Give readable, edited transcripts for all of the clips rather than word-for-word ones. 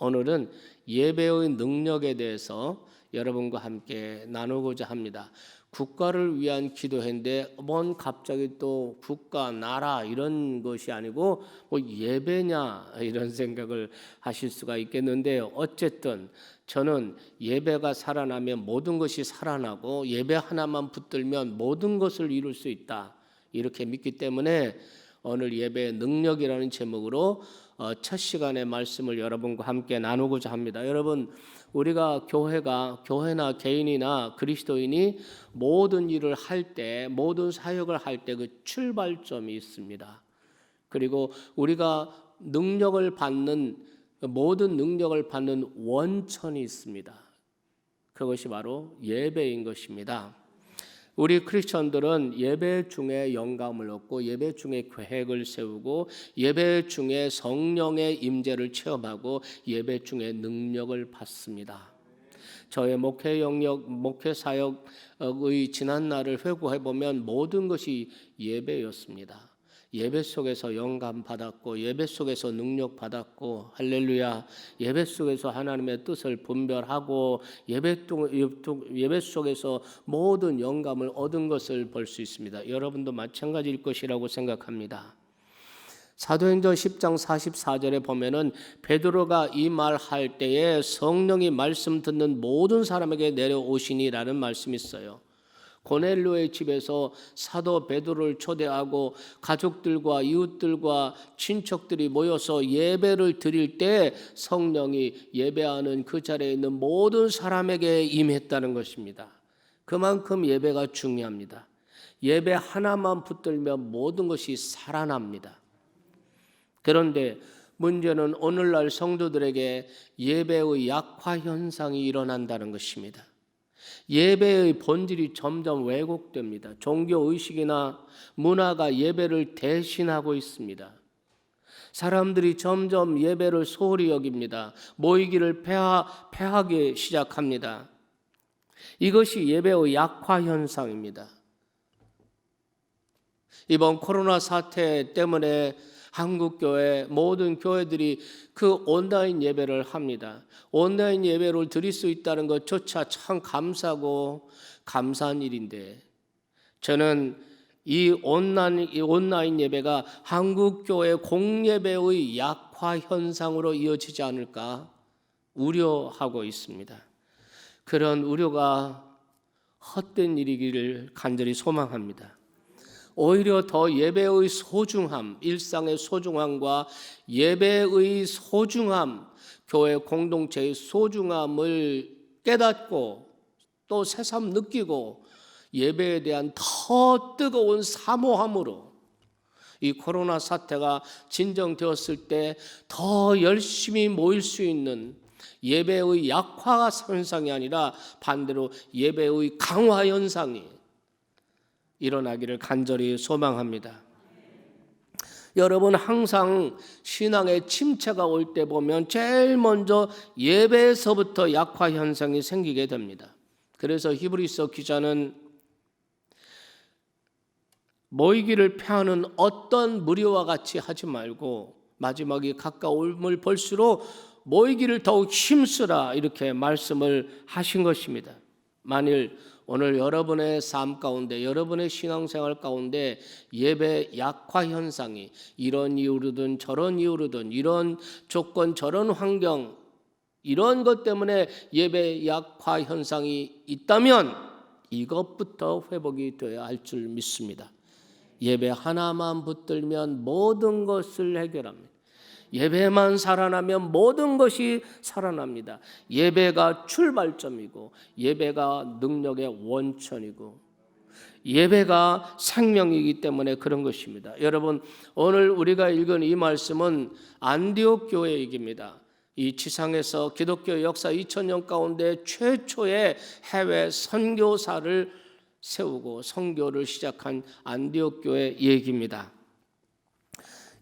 오늘은 예배의 능력에 대해서 여러분과 함께 나누고자 합니다. 국가를 위한 기도회인데 뭔 갑자기 또 국가, 나라 이런 것이 아니고 뭐 예배냐 이런 생각을 하실 수가 있겠는데, 어쨌든 저는 예배가 살아나면 모든 것이 살아나고 예배 하나만 붙들면 모든 것을 이룰 수 있다, 이렇게 믿기 때문에 오늘 예배의 능력이라는 제목으로 첫 시간의 말씀을 여러분과 함께 나누고자 합니다. 여러분, 우리가 교회나 개인이나 그리스도인이 모든 일을 할 때, 모든 사역을 할 때 그 출발점이 있습니다. 그리고 우리가 모든 능력을 받는 원천이 있습니다. 그것이 바로 예배인 것입니다. 우리 크리스천들은 예배 중에 영감을 얻고 예배 중에 계획을 세우고 예배 중에 성령의 임재를 체험하고 예배 중에 능력을 받습니다. 저의 목회 영역, 목회 사역의 지난 날을 회고해 보면 모든 것이 예배였습니다. 예배 속에서 영감 받았고 예배 속에서 능력 받았고, 할렐루야, 예배 속에서 하나님의 뜻을 분별하고 예배 속에서 모든 영감을 얻은 것을 볼 수 있습니다. 여러분도 마찬가지일 것이라고 생각합니다. 사도행전 10장 44절에 보면은 베드로가 이 말 할 때에 성령이 말씀 듣는 모든 사람에게 내려오시니라는 말씀이 있어요. 고넬료의 집에서 사도 베드로를 초대하고 가족들과 이웃들과 친척들이 모여서 예배를 드릴 때 성령이 예배하는 그 자리에 있는 모든 사람에게 임했다는 것입니다. 그만큼 예배가 중요합니다. 예배 하나만 붙들면 모든 것이 살아납니다. 그런데 문제는 오늘날 성도들에게 예배의 약화 현상이 일어난다는 것입니다. 예배의 본질이 점점 왜곡됩니다. 종교의식이나 문화가 예배를 대신하고 있습니다. 사람들이 점점 예배를 소홀히 여깁니다. 모이기를 패하기 시작합니다. 이것이 예배의 약화 현상입니다. 이번 코로나 사태 때문에 한국교회 모든 교회들이 그 온라인 예배를 합니다. 온라인 예배를 드릴 수 있다는 것조차 참 감사하고 감사한 일인데, 저는 이 온라인 예배가 한국교회 공예배의 약화 현상으로 이어지지 않을까 우려하고 있습니다. 그런 우려가 헛된 일이기를 간절히 소망합니다. 오히려 더 예배의 소중함, 일상의 소중함과 예배의 소중함, 교회 공동체의 소중함을 깨닫고 또 새삼 느끼고 예배에 대한 더 뜨거운 사모함으로 이 코로나 사태가 진정되었을 때 더 열심히 모일 수 있는 예배의 약화 현상이 아니라 반대로 예배의 강화 현상이 일어나기를 간절히 소망합니다. 여러분, 항상 신앙의 침체가 올 때 보면 제일 먼저 예배에서부터 약화 현상이 생기게 됩니다. 그래서 히브리서 기자는 모이기를 패하는 어떤 무리와 같이 하지 말고 마지막이 가까움을 볼수록 모이기를 더욱 힘쓰라, 이렇게 말씀을 하신 것입니다. 만일 오늘 여러분의 삶 가운데, 여러분의 신앙생활 가운데 예배 약화 현상이 이런 이유로든 저런 이유로든, 이런 조건 저런 환경, 이런 것 때문에 예배 약화 현상이 있다면 이것부터 회복이 되어야 할 줄 믿습니다. 예배 하나만 붙들면 모든 것을 해결합니다. 예배만 살아나면 모든 것이 살아납니다. 예배가 출발점이고 예배가 능력의 원천이고 예배가 생명이기 때문에 그런 것입니다. 여러분, 오늘 우리가 읽은 이 말씀은 안디옥 교회 얘기입니다. 이 지상에서 기독교 역사 2000년 가운데 최초의 해외 선교사를 세우고 선교를 시작한 안디옥 교회 얘기입니다.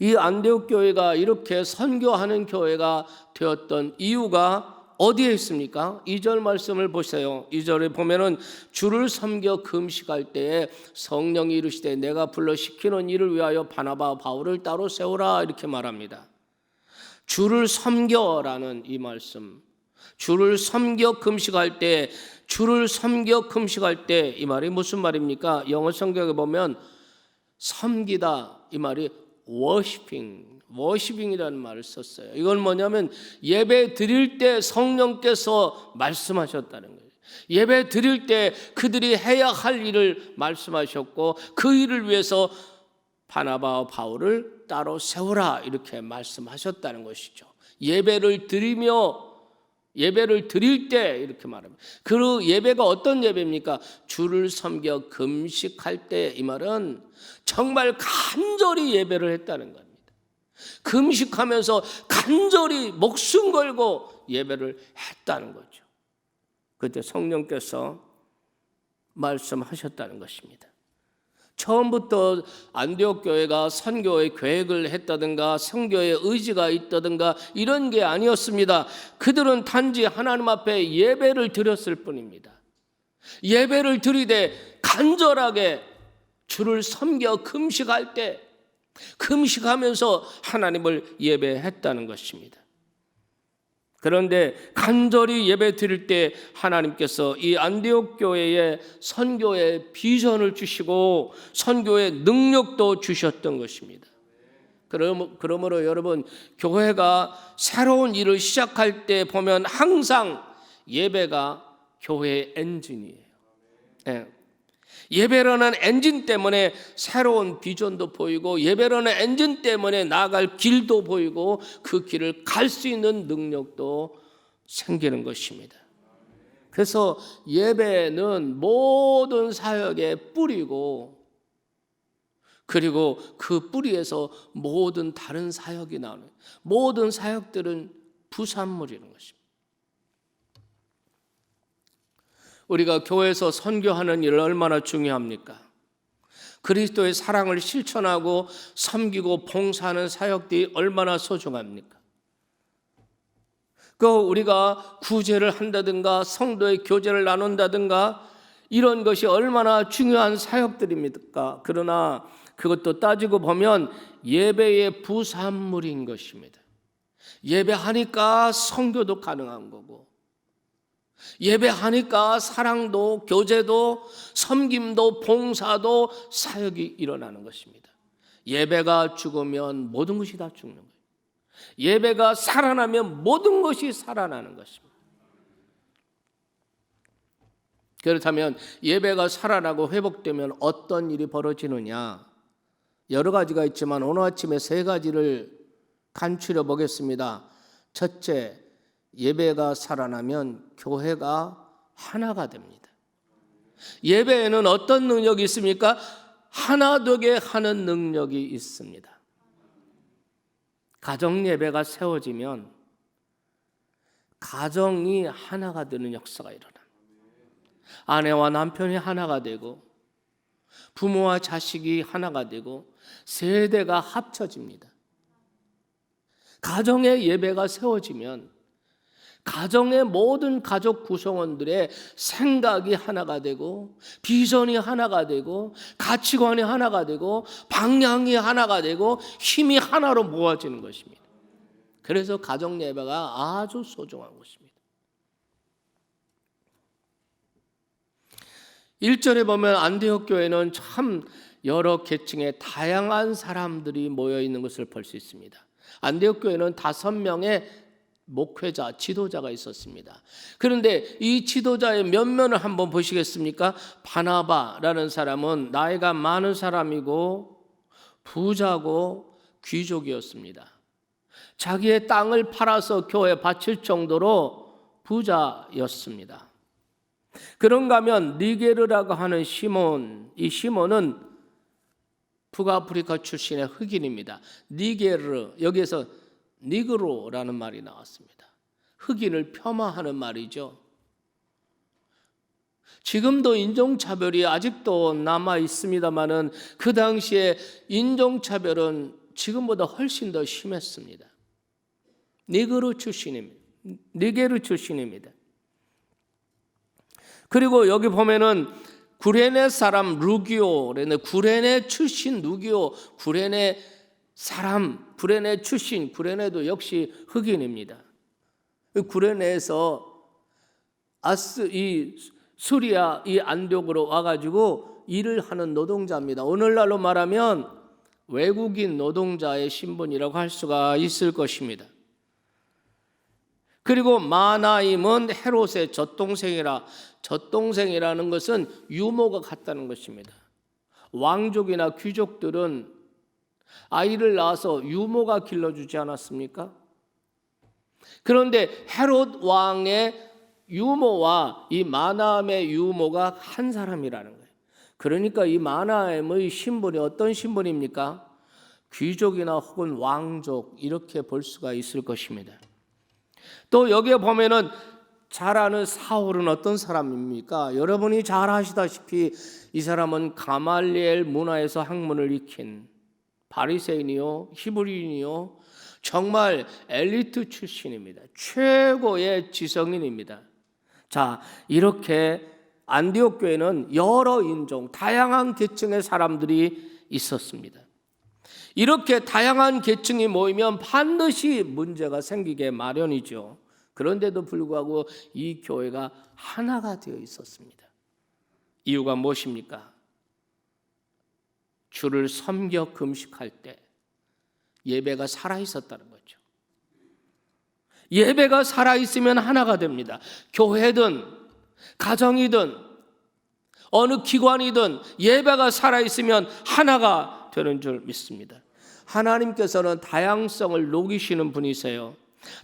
이 안디옥 교회가 이렇게 선교하는 교회가 되었던 이유가 어디에 있습니까? 2절 말씀을 보세요. 2절에 보면은 주를 섬겨 금식할 때에 성령이 이르시되 내가 불러 시키는 일을 위하여 바나바 바울을 따로 세우라, 이렇게 말합니다. 주를 섬겨라는 이 말씀, 주를 섬겨 금식할 때, 주를 섬겨 금식할 때, 이 말이 무슨 말입니까? 영어 성경에 보면 섬기다, 이 말이 워시핑이라는 말을 썼어요. 이건 뭐냐면 예배 드릴 때 성령께서 말씀하셨다는 거예요. 예배 드릴 때 그들이 해야 할 일을 말씀하셨고, 그 일을 위해서 바나바와 바울을 따로 세우라 이렇게 말씀하셨다는 것이죠. 예배를 드릴 때 이렇게 말합니다. 그 예배가 어떤 예배입니까? 주를 섬겨 금식할 때, 이 말은 정말 간절히 예배를 했다는 겁니다. 금식하면서 간절히 목숨 걸고 예배를 했다는 거죠. 그때 성령께서 말씀하셨다는 것입니다. 처음부터 안디옥 교회가 선교의 계획을 했다든가 선교의 의지가 있다든가 이런 게 아니었습니다. 그들은 단지 하나님 앞에 예배를 드렸을 뿐입니다. 예배를 드리되 간절하게 주를 섬겨 금식할 때, 금식하면서 하나님을 예배했다는 것입니다. 그런데 간절히 예배 드릴 때 하나님께서 이 안디옥 교회에 선교의 비전을 주시고 선교의 능력도 주셨던 것입니다. 그러므로 여러분, 교회가 새로운 일을 시작할 때 보면 항상 예배가 교회의 엔진이에요. 예배라는 엔진 때문에 새로운 비전도 보이고, 예배라는 엔진 때문에 나아갈 길도 보이고, 그 길을 갈 수 있는 능력도 생기는 것입니다. 그래서 예배는 모든 사역의 뿌리고, 그리고 그 뿌리에서 모든 다른 사역이 나오는, 모든 사역들은 부산물이라는 것입니다. 우리가 교회에서 선교하는 일 얼마나 중요합니까? 그리스도의 사랑을 실천하고 섬기고 봉사하는 사역들이 얼마나 소중합니까? 우리가 구제를 한다든가 성도의 교제를 나눈다든가 이런 것이 얼마나 중요한 사역들입니까? 그러나 그것도 따지고 보면 예배의 부산물인 것입니다. 예배하니까 선교도 가능한 거고, 예배하니까 사랑도 교제도 섬김도 봉사도 사역이 일어나는 것입니다. 예배가 죽으면 모든 것이 다 죽는 거예요. 예배가 살아나면 모든 것이 살아나는 것입니다. 그렇다면 예배가 살아나고 회복되면 어떤 일이 벌어지느냐? 여러 가지가 있지만 오늘 아침에 세 가지를 간추려 보겠습니다. 첫째, 예배가 살아나면 교회가 하나가 됩니다. 예배에는 어떤 능력이 있습니까? 하나 되게 하는 능력이 있습니다. 가정 예배가 세워지면 가정이 하나가 되는 역사가 일어납니다. 아내와 남편이 하나가 되고, 부모와 자식이 하나가 되고, 세대가 합쳐집니다. 가정의 예배가 세워지면 가정의 모든 가족 구성원들의 생각이 하나가 되고, 비전이 하나가 되고, 가치관이 하나가 되고, 방향이 하나가 되고, 힘이 하나로 모아지는 것입니다. 그래서 가정 예배가 아주 소중한 것입니다. 1절에 보면 안디옥 교회는 참 여러 계층의 다양한 사람들이 모여 있는 것을 볼 수 있습니다. 안디옥 교회는 5명의 목회자, 지도자가 있었습니다. 그런데 이 지도자의 면면을 한번 보시겠습니까? 바나바라는 사람은 나이가 많은 사람이고 부자고 귀족이었습니다. 자기의 땅을 팔아서 교회에 바칠 정도로 부자였습니다. 그런가 하면 니게르라고 하는 시몬, 이 시몬은 북아프리카 출신의 흑인입니다. 니게르, 여기에서 니그로라는 말이 나왔습니다. 흑인을 폄하하는 말이죠. 지금도 인종차별이 아직도 남아 있습니다만은 그 당시에 인종차별은 지금보다 훨씬 더 심했습니다. 니게르 출신입니다. 그리고 여기 보면은 구레네 사람 루기오, 구레네 출신 루기오, 구레네 사람, 구레네 출신, 구레네도 역시 흑인입니다. 구레네에서 이 수리아 이 안독으로 와가지고 일을 하는 노동자입니다. 오늘날로 말하면 외국인 노동자의 신분이라고 할 수가 있을 것입니다. 그리고 마나임은 헤롯의 젖동생이라는 것은 유모가 같다는 것입니다. 왕족이나 귀족들은 아이를 낳아서 유모가 길러주지 않았습니까? 그런데 헤롯 왕의 유모와 이 마나임의 유모가 한 사람이라는 거예요. 그러니까 이 마나임의 신분이 어떤 신분입니까? 귀족이나 혹은 왕족 이렇게 볼 수가 있을 것입니다. 또 여기에 보면은 잘 아는 사울은 어떤 사람입니까? 여러분이 잘 아시다시피 이 사람은 가말리엘 문화에서 학문을 익힌 바리새인이요 히브리인이요 정말 엘리트 출신입니다. 최고의 지성인입니다. 자, 이렇게 안디옥 교회는 여러 인종, 다양한 계층의 사람들이 있었습니다. 이렇게 다양한 계층이 모이면 반드시 문제가 생기게 마련이죠. 그런데도 불구하고 이 교회가 하나가 되어 있었습니다. 이유가 무엇입니까? 주를 섬겨 금식할 때 예배가 살아있었다는 거죠. 예배가 살아있으면 하나가 됩니다. 교회든 가정이든 어느 기관이든 예배가 살아있으면 하나가 되는 줄 믿습니다. 하나님께서는 다양성을 녹이시는 분이세요.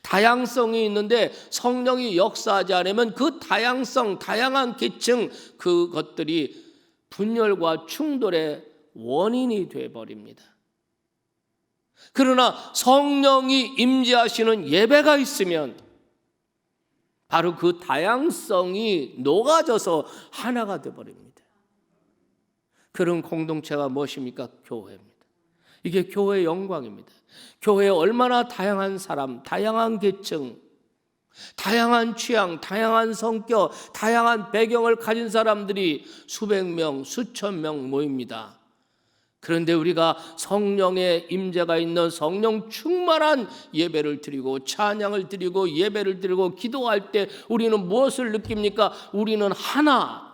다양성이 있는데 성령이 역사하지 않으면 그 다양성, 다양한 계층 그것들이 분열과 충돌의 원인이 되어버립니다. 그러나 성령이 임재하시는 예배가 있으면 바로 그 다양성이 녹아져서 하나가 되어버립니다. 그런 공동체가 무엇입니까? 교회입니다. 이게 교회의 영광입니다. 교회에 얼마나 다양한 사람, 다양한 계층, 다양한 취향, 다양한 성격, 다양한 배경을 가진 사람들이 수백 명, 수천 명 모입니다. 그런데 우리가 성령의 임재가 있는 성령 충만한 예배를 드리고 찬양을 드리고 예배를 드리고 기도할 때 우리는 무엇을 느낍니까? 우리는 하나라는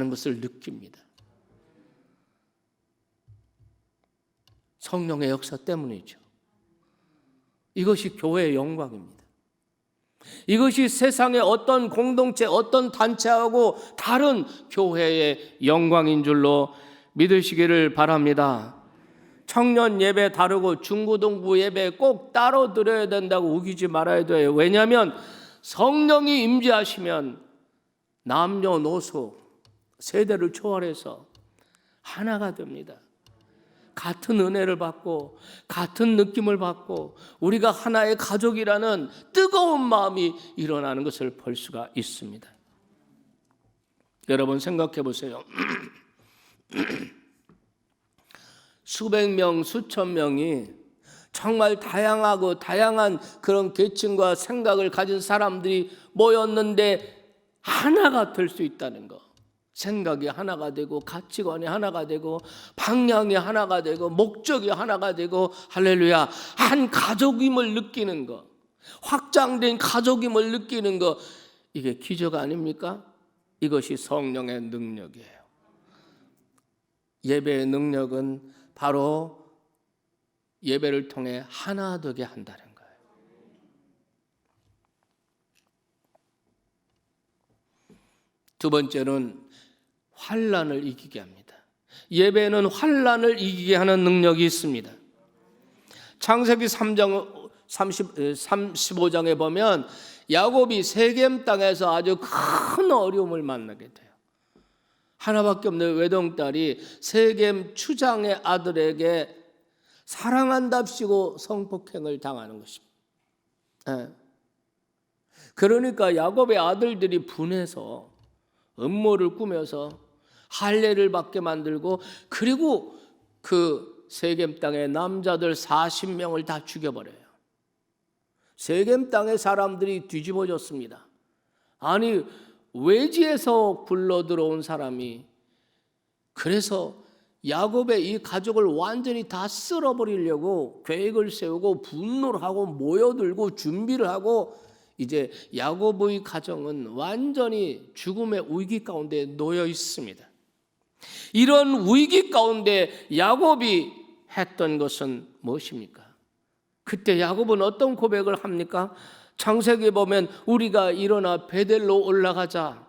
것을 느낍니다. 성령의 역사 때문이죠. 이것이 교회의 영광입니다. 이것이 세상의 어떤 공동체, 어떤 단체하고 다른 교회의 영광인 줄로 믿으시기를 바랍니다. 청년 예배 다르고 중고등부 예배 꼭 따로 드려야 된다고 우기지 말아야 돼요. 왜냐하면 성령이 임재하시면 남녀노소 세대를 초월해서 하나가 됩니다. 같은 은혜를 받고 같은 느낌을 받고 우리가 하나의 가족이라는 뜨거운 마음이 일어나는 것을 볼 수가 있습니다. 여러분 생각해 보세요. 수백 명, 수천 명이 정말 다양하고 다양한 그런 계층과 생각을 가진 사람들이 모였는데 하나가 될 수 있다는 거. 생각이 하나가 되고 가치관이 하나가 되고 방향이 하나가 되고 목적이 하나가 되고 할렐루야 한 가족임을 느끼는 거, 확장된 가족임을 느끼는 거, 이게 기적 아닙니까? 이것이 성령의 능력이에요. 예배의 능력은 바로 예배를 통해 하나 되게 한다는 거예요. 두 번째는 환난을 이기게 합니다. 예배는 환난을 이기게 하는 능력이 있습니다. 창세기 3장 35장에 보면 야곱이 세겜 땅에서 아주 큰 어려움을 만나게 돼요. 하나밖에 없는 외동딸이 세겜 추장의 아들에게 사랑한답시고 성폭행을 당하는 것입니다. 그러니까 야곱의 아들들이 분해서 음모를 꾸며서 할례를 받게 만들고 그리고 그 세겜 땅의 남자들 40명을 다 죽여버려요. 세겜 땅의 사람들이 뒤집어졌습니다. 아니 외지에서 굴러 들어온 사람이 그래서 야곱의 이 가족을 완전히 다 쓸어버리려고 계획을 세우고 분노를 하고 모여들고 준비를 하고 이제 야곱의 가정은 완전히 죽음의 위기 가운데 놓여 있습니다. 이런 위기 가운데 야곱이 했던 것은 무엇입니까? 그때 야곱은 어떤 고백을 합니까? 창세기에 보면 우리가 일어나 베델로 올라가자.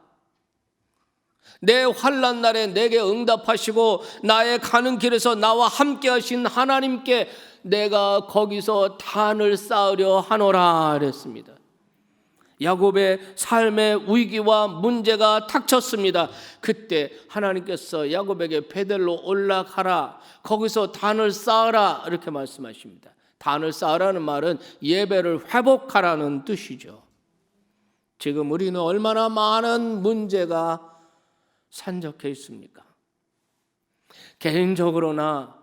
내 환난 날에 내게 응답하시고 나의 가는 길에서 나와 함께 하신 하나님께 내가 거기서 단을 쌓으려 하노라 그랬습니다. 야곱의 삶의 위기와 문제가 닥쳤습니다. 그때 하나님께서 야곱에게 베델로 올라가라, 거기서 단을 쌓아라 이렇게 말씀하십니다. 단을 쌓으라는 말은 예배를 회복하라는 뜻이죠. 지금 우리는 얼마나 많은 문제가 산적해 있습니까? 개인적으로나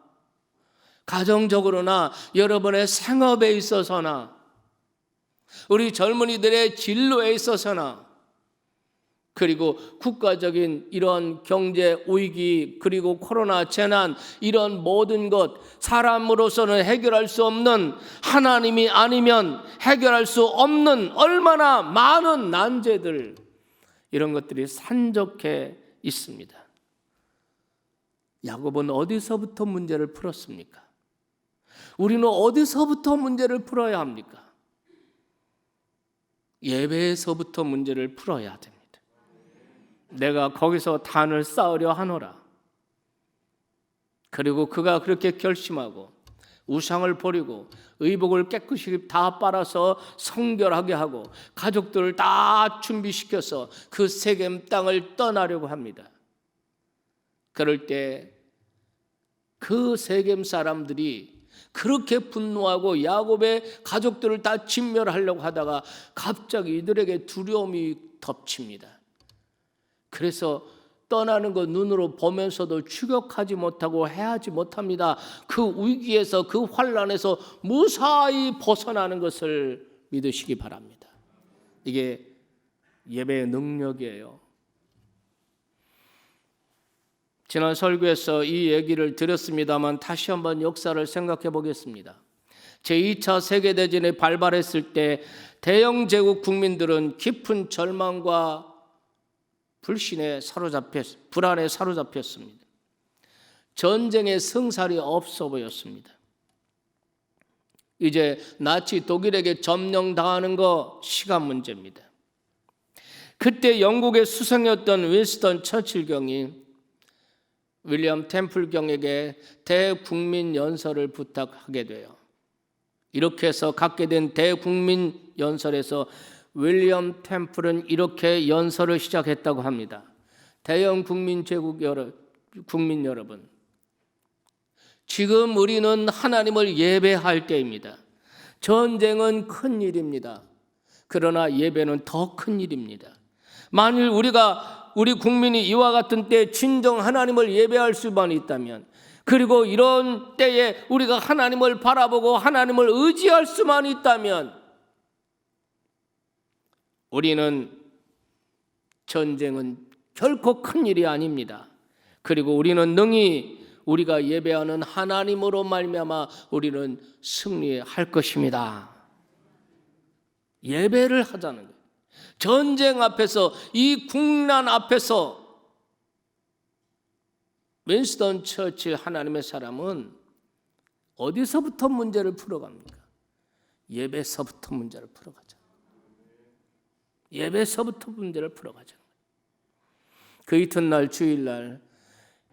가정적으로나 여러분의 생업에 있어서나 우리 젊은이들의 진로에 있어서나 그리고 국가적인 이런 경제 위기 그리고 코로나 재난 이런 모든 것 사람으로서는 해결할 수 없는 하나님이 아니면 해결할 수 없는 얼마나 많은 난제들 이런 것들이 산적해 있습니다. 야곱은 어디서부터 문제를 풀었습니까? 우리는 어디서부터 문제를 풀어야 합니까? 예배에서부터 문제를 풀어야 됩니다. 내가 거기서 단을 쌓으려 하노라. 그리고 그가 그렇게 결심하고 우상을 버리고 의복을 깨끗이 다 빨아서 성결하게 하고 가족들을 다 준비시켜서 그 세겜 땅을 떠나려고 합니다. 그럴 때 그 세겜 사람들이 그렇게 분노하고 야곱의 가족들을 다 진멸하려고 하다가 갑자기 이들에게 두려움이 덮칩니다. 그래서 떠나는 것 눈으로 보면서도 추격하지 못하고 해하지 못합니다. 그 위기에서 그 환난에서 무사히 벗어나는 것을 믿으시기 바랍니다. 이게 예배의 능력이에요. 지난 설교에서 이 얘기를 드렸습니다만 다시 한번 역사를 생각해 보겠습니다. 제2차 세계대전이 발발했을 때 대영 제국 국민들은 깊은 절망과 불안에 사로잡혔습니다. 전쟁의 성살이 없어 보였습니다. 이제 나치 독일에게 점령당하는 거 시간 문제입니다. 그때 영국의 수상이었던 윈스턴 처칠 경이 윌리엄 템플 경에게 대국민 연설을 부탁하게 돼요. 이렇게 해서 갖게 된 대국민 연설에서 윌리엄 템플은 이렇게 연설을 시작했다고 합니다. 대영 국민 제국 국민 여러분, 지금 우리는 하나님을 예배할 때입니다. 전쟁은 큰 일입니다. 그러나 예배는 더 큰 일입니다. 만일 우리 국민이 이와 같은 때 진정 하나님을 예배할 수만 있다면, 그리고 이런 때에 우리가 하나님을 바라보고 하나님을 의지할 수만 있다면 우리는 전쟁은 결코 큰 일이 아닙니다. 그리고 우리는 능히 우리가 예배하는 하나님으로 말미암아 우리는 승리할 것입니다. 예배를 하자는 거예요. 전쟁 앞에서, 이 국난 앞에서 윈스턴 처칠 하나님의 사람은 어디서부터 문제를 풀어갑니까? 예배서부터 문제를 풀어가자. 예배서부터 문제를 풀어가자. 그 이튿날 주일날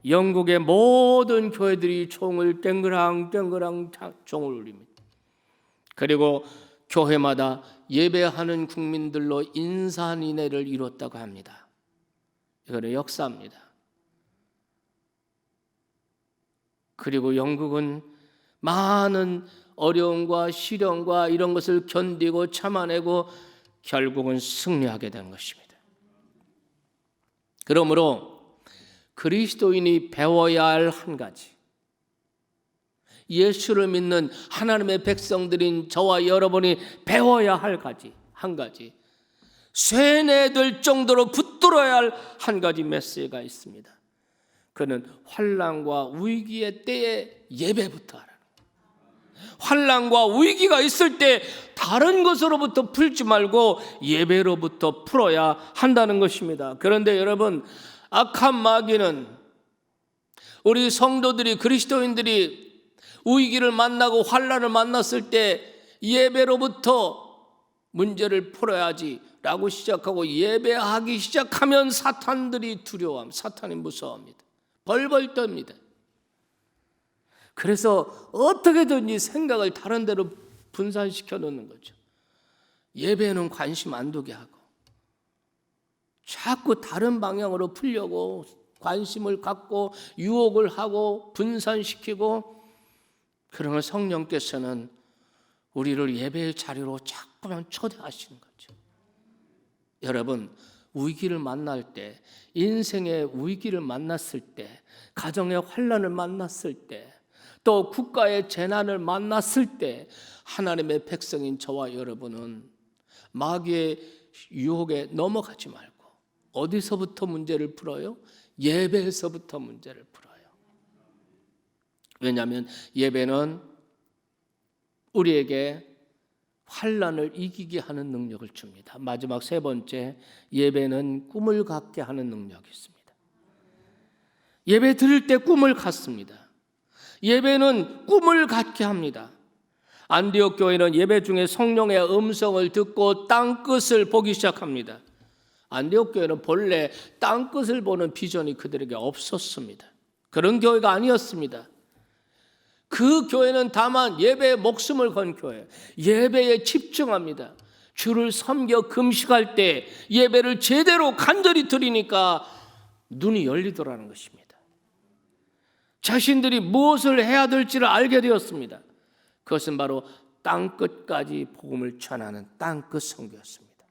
영국의 모든 교회들이 총을 땡그랑 총을 울립니다. 그리고 교회마다 예배하는 국민들로 인산인해를 이뤘다고 합니다. 이거는 역사입니다. 그리고 영국은 많은 어려움과 시련과 이런 것을 견디고 참아내고 결국은 승리하게 된 것입니다. 그러므로 그리스도인이 배워야 할 한 가지, 예수를 믿는 하나님의 백성들인 저와 여러분이 배워야 할 한 가지, 쇠뇌될 정도로 붙들어야 할 한 가지 메시지가 있습니다. 그는 환난과 위기의 때에 예배부터 하라는 거예요. 환난과 위기가 있을 때 다른 것으로부터 풀지 말고 예배로부터 풀어야 한다는 것입니다. 그런데 여러분, 악한 마귀는 우리 성도들이, 그리스도인들이 위기를 만나고 환난을 만났을 때 예배로부터 문제를 풀어야지 라고 시작하고 예배하기 시작하면 사탄이 무서워합니다. 벌벌 떱니다. 그래서 어떻게든지 생각을 다른 데로 분산시켜 놓는 거죠. 예배는 관심 안 두게 하고 자꾸 다른 방향으로 풀려고 관심을 갖고 유혹을 하고 분산시키고, 그러면 성령께서는 우리를 예배의 자리로 자꾸만 초대하시는 거죠. 여러분, 위기를 만날 때, 인생의 위기를 만났을 때, 가정의 환난을 만났을 때, 또 국가의 재난을 만났을 때 하나님의 백성인 저와 여러분은 마귀의 유혹에 넘어가지 말고 어디서부터 문제를 풀어요? 예배에서부터 문제를 풀어요. 왜냐하면 예배는 우리에게 환난을 이기게 하는 능력을 줍니다. 마지막 세 번째, 예배는 꿈을 갖게 하는 능력이 있습니다. 예배 드릴 때 꿈을 갖습니다. 예배는 꿈을 갖게 합니다. 안디옥 교회는 예배 중에 성령의 음성을 듣고 땅끝을 보기 시작합니다. 안디옥 교회는 본래 땅끝을 보는 비전이 그들에게 없었습니다. 그런 교회가 아니었습니다. 그 교회는 다만 예배에 목숨을 건 교회, 예배에 집중합니다. 주를 섬겨 금식할 때 예배를 제대로 간절히 드리니까 눈이 열리더라는 것입니다. 자신들이 무엇을 해야 될지를 알게 되었습니다. 그것은 바로 땅끝까지 복음을 전하는 땅끝 선교였습니다.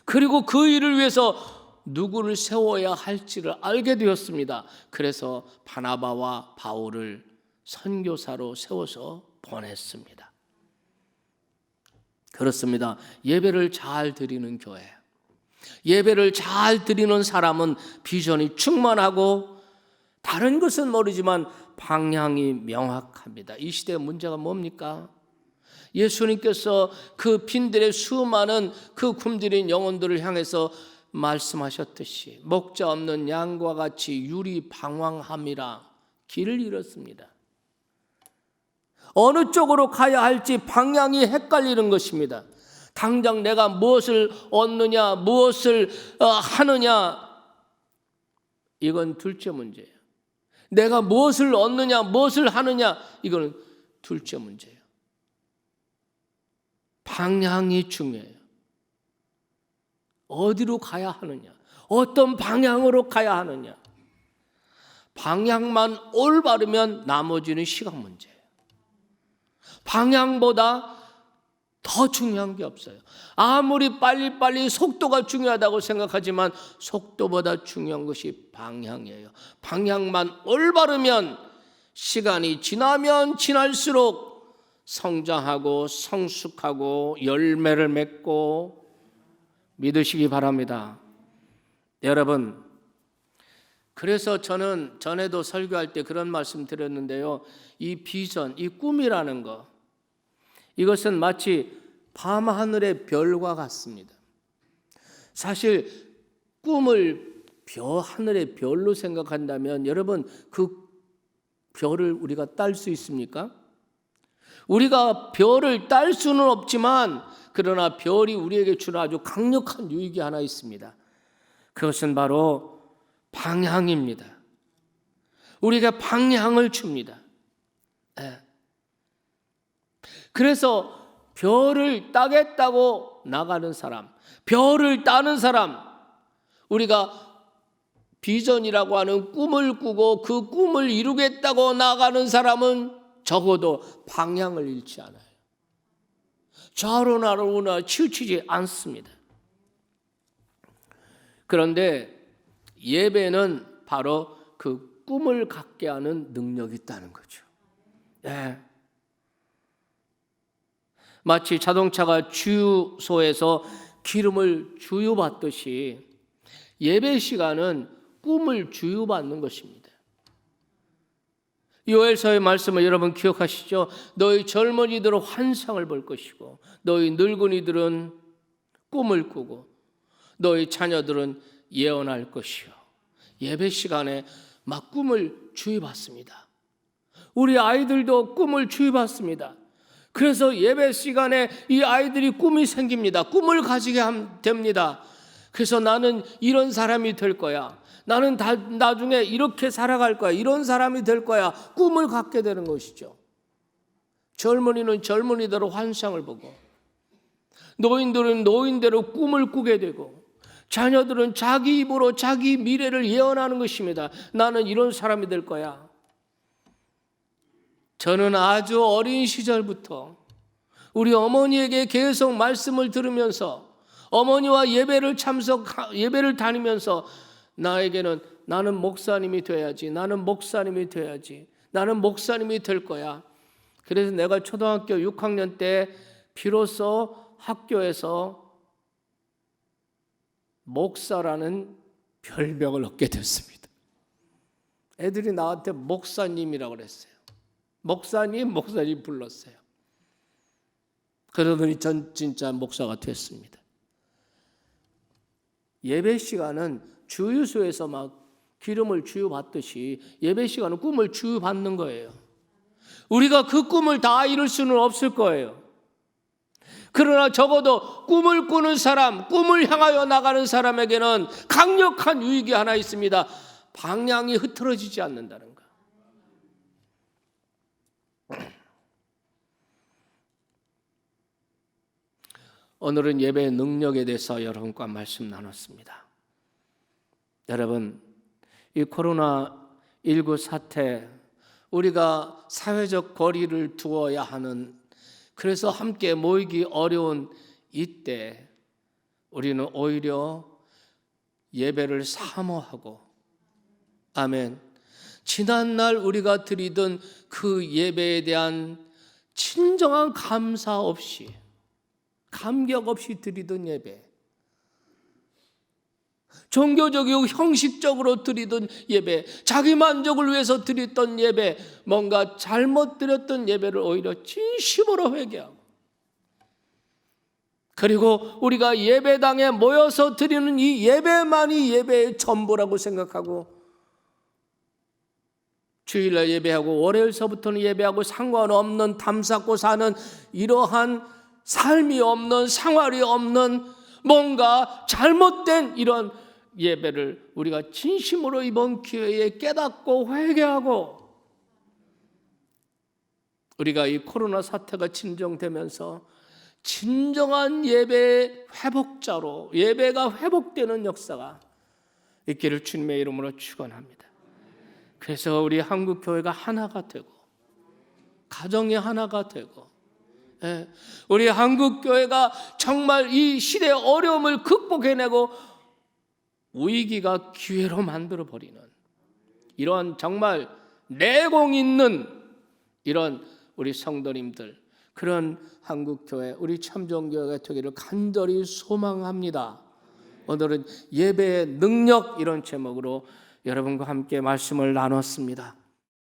그리고 그 일을 위해서 누구를 세워야 할지를 알게 되었습니다. 그래서 바나바와 바울을 선교사로 세워서 보냈습니다. 그렇습니다. 예배를 잘 드리는 교회, 예배를 잘 드리는 사람은 비전이 충만하고 다른 것은 모르지만 방향이 명확합니다. 이 시대의 문제가 뭡니까? 예수님께서 그 빈들의 수많은 그 굶주린 영혼들을 향해서 말씀하셨듯이 목자 없는 양과 같이 유리방황함이라 길을 잃었습니다. 어느 쪽으로 가야 할지 방향이 헷갈리는 것입니다. 당장 내가 무엇을 얻느냐, 무엇을 하느냐, 이건 둘째 문제예요. 내가 무엇을 얻느냐, 무엇을 하느냐, 이거는 둘째 문제예요. 방향이 중요해요. 어디로 가야 하느냐, 어떤 방향으로 가야 하느냐. 방향만 올바르면 나머지는 시간 문제예요. 방향보다 더 중요한 게 없어요. 아무리 빨리빨리 속도가 중요하다고 생각하지만 속도보다 중요한 것이 방향이에요. 방향만 올바르면 시간이 지나면 지날수록 성장하고 성숙하고 열매를 맺고, 믿으시기 바랍니다. 여러분, 그래서 저는 전에도 설교할 때 그런 말씀 드렸는데요. 이 비전, 이 꿈이라는 거, 이것은 마치 밤하늘의 별과 같습니다. 사실 꿈을 하늘의 별로 생각한다면 여러분, 그 별을 우리가 딸 수 있습니까? 우리가 별을 딸 수는 없지만 그러나 별이 우리에게 주는 아주 강력한 유익이 하나 있습니다. 그것은 바로 방향입니다. 우리가 방향을 줍니다. 그래서 별을 따겠다고 나가는 사람, 별을 따는 사람, 우리가 비전이라고 하는 꿈을 꾸고 그 꿈을 이루겠다고 나가는 사람은 적어도 방향을 잃지 않아요. 좌로나로나 치우치지 않습니다. 그런데 예배는 바로 그 꿈을 갖게 하는 능력이 있다는 거죠. 네. 마치 자동차가 주유소에서 기름을 주유받듯이 예배 시간은 꿈을 주유받는 것입니다. 요엘서의 말씀을 여러분 기억하시죠? 너희 젊은이들은 환상을 볼 것이고 너희 늙은이들은 꿈을 꾸고 너희 자녀들은 예언할 것이요. 예배 시간에 막 꿈을 주의받습니다. 우리 아이들도 꿈을 주의받습니다. 그래서 예배 시간에 이 아이들이 꿈이 생깁니다. 꿈을 가지게 됩니다. 그래서 나는 이런 사람이 될 거야. 나는 나중에 이렇게 살아갈 거야. 이런 사람이 될 거야. 꿈을 갖게 되는 것이죠. 젊은이는 젊은이대로 환상을 보고 노인들은 노인대로 꿈을 꾸게 되고 자녀들은 자기 입으로 자기 미래를 예언하는 것입니다. 나는 이런 사람이 될 거야. 저는 아주 어린 시절부터 우리 어머니에게 계속 말씀을 들으면서 어머니와 예배를 다니면서 나에게는 나는 목사님이 돼야지. 나는 목사님이 돼야지. 나는 목사님이 될 거야. 그래서 내가 초등학교 6학년 때 비로소 학교에서 목사라는 별명을 얻게 됐습니다. 애들이 나한테 목사님이라고 그랬어요. 목사님 불렀어요. 그러더니 전 진짜 목사가 됐습니다. 예배 시간은 주유소에서 막 기름을 주유받듯이 예배 시간은 꿈을 주유받는 거예요. 우리가 그 꿈을 다 이룰 수는 없을 거예요. 그러나 적어도 꿈을 꾸는 사람, 꿈을 향하여 나가는 사람에게는 강력한 유익이 하나 있습니다. 방향이 흐트러지지 않는다는 것. 오늘은 예배의 능력에 대해서 여러분과 말씀 나눴습니다. 여러분, 이 코로나19 사태, 우리가 사회적 거리를 두어야 하는, 그래서 함께 모이기 어려운 이때 우리는 오히려 예배를 사모하고, 아멘, 지난날 우리가 드리던 그 예배에 대한 진정한 감사 없이, 감격 없이 드리던 예배, 종교적이고 형식적으로 드리던 예배, 자기 만족을 위해서 드렸던 예배, 뭔가 잘못 드렸던 예배를 오히려 진심으로 회개하고, 그리고 우리가 예배당에 모여서 드리는 이 예배만이 예배의 전부라고 생각하고 주일날 예배하고 월요일서부터는 예배하고 상관없는 담쌓고 사는 이러한 삶이 없는, 생활이 없는, 뭔가 잘못된 이런 예배를 우리가 진심으로 이번 기회에 깨닫고 회개하고, 우리가 이 코로나 사태가 진정되면서 진정한 예배의 회복자로, 예배가 회복되는 역사가 있기를 주님의 이름으로 축원합니다. 그래서 우리 한국교회가 하나가 되고 가정이 하나가 되고, 우리 한국교회가 정말 이 시대의 어려움을 극복해내고 위기가 기회로 만들어버리는 이런 정말 내공 있는 이런 우리 성도님들, 그런 한국교회, 우리 참정교회가 되기를 간절히 소망합니다. 오늘은 예배의 능력, 이런 제목으로 여러분과 함께 말씀을 나눴습니다.